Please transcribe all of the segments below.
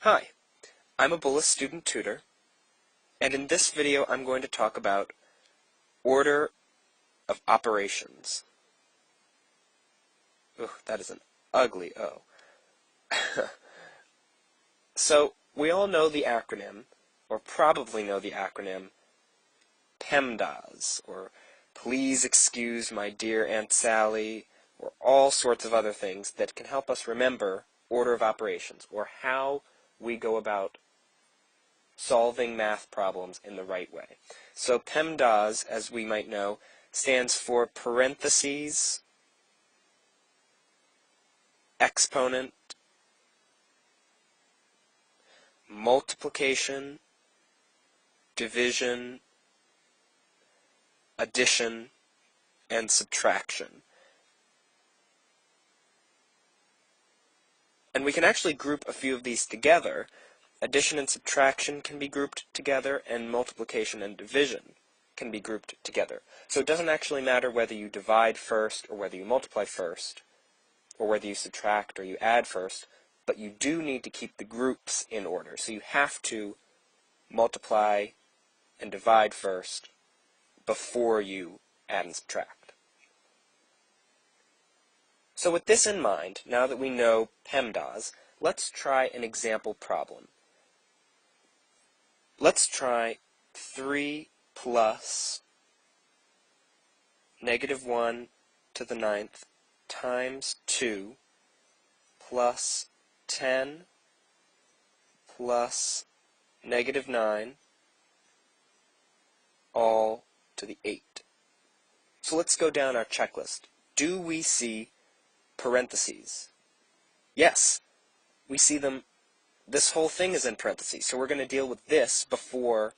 Hi, I'm a Bullis Student Tutor, and in this video I'm going to talk about order of operations. Ugh, that is an ugly O. So, we all know the acronym, or probably know the acronym, Pemdas, or Please Excuse My Dear Aunt Sally, or all sorts of other things that can help us remember order of operations, or how we go about solving math problems in the right way. So PEMDAS, as we might know, stands for parentheses, exponent, multiplication, division, addition, and subtraction. And we can actually group a few of these together. Addition and subtraction can be grouped together, and multiplication and division can be grouped together. So it doesn't actually matter whether you divide first, or whether you multiply first, or whether you subtract or you add first, but you do need to keep the groups in order. So you have to multiply and divide first before you add and subtract. So with this in mind, now that we know PEMDAS, let's try an example problem. Let's try 3 plus -1 to the 9th times 2 plus 10 plus -9 all to the 8. So let's go down our checklist. Do we see parentheses? Yes, we see them. This whole thing is in parentheses, so we're going to deal with this before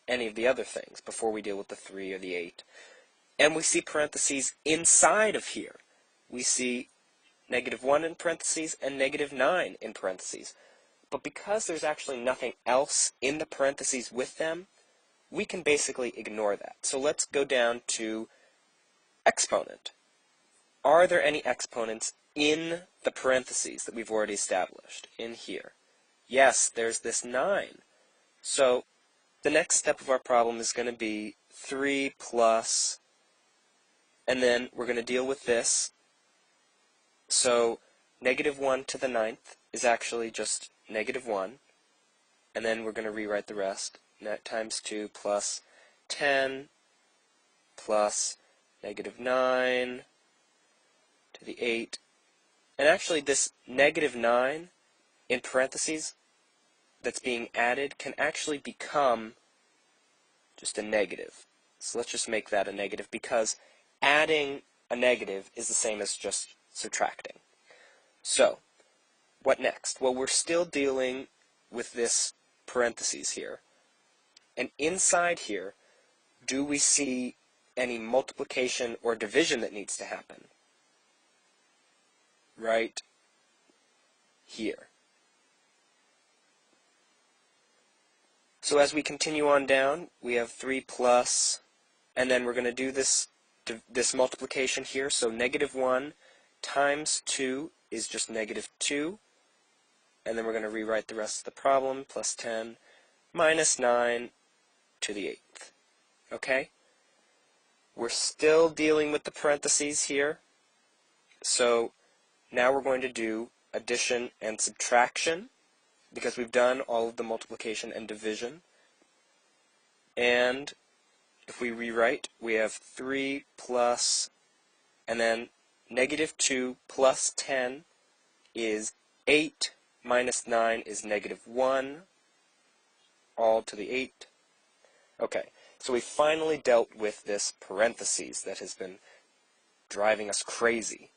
any of the other things, before we deal with the 3 or the 8. And we see parentheses inside of here. We see -1 in parentheses and -9 in parentheses. But because there's actually nothing else in the parentheses with them, we can basically ignore that. So let's go down to exponent. Are there any exponents in the parentheses that we've already established in here? Yes, there's this 9. So the next step of our problem is going to be 3 plus, and then we're going to deal with this. So -1 to the 9th is actually just -1, and then we're going to rewrite the rest. That times 2 plus 10 plus -9 to the 8. And actually this -9 in parentheses that's being added can actually become just a negative. So let's just make that a negative, because adding a negative is the same as just subtracting. So, what next? Well, we're still dealing with this parentheses here. And inside here, do we see any multiplication or division that needs to happen? Right here. So as we continue on down, we have 3 plus, and then we're going to do this multiplication here. So -1 times 2 is just -2, and then we're going to rewrite the rest of the problem, plus 10 minus 9 to the 8th. Okay? We're still dealing with the parentheses here, so now we're going to do addition and subtraction, because we've done all of the multiplication and division. And if we rewrite, we have 3 plus, and then -2 plus 10 is 8, minus 9 is -1, all to the 8. Okay, so we finally dealt with this parentheses that has been driving us crazy.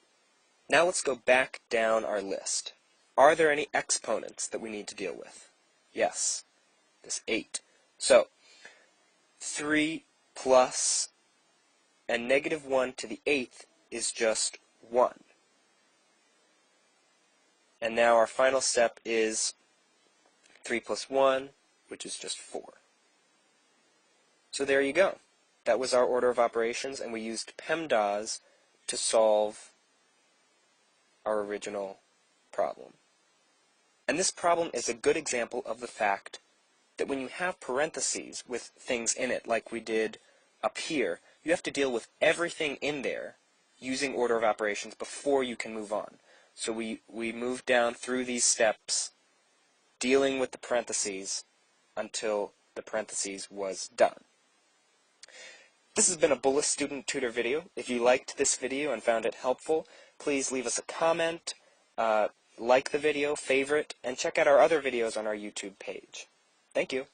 Now let's go back down our list. Are there any exponents that we need to deal with? Yes, this 8. So 3 plus, and -1 to the 8th is just 1. And now our final step is 3 plus 1, which is just 4. So there you go. That was our order of operations, and we used PEMDAS to solve our original problem. And this problem is a good example of the fact that when you have parentheses with things in it, like we did up here, you have to deal with everything in there using order of operations before you can move on. So we moved down through these steps, dealing with the parentheses until the parentheses was done. This has been a Bullis Student Tutor video. If you liked this video and found it helpful, please leave us a comment, like the video, favorite, and check out our other videos on our YouTube page. Thank you.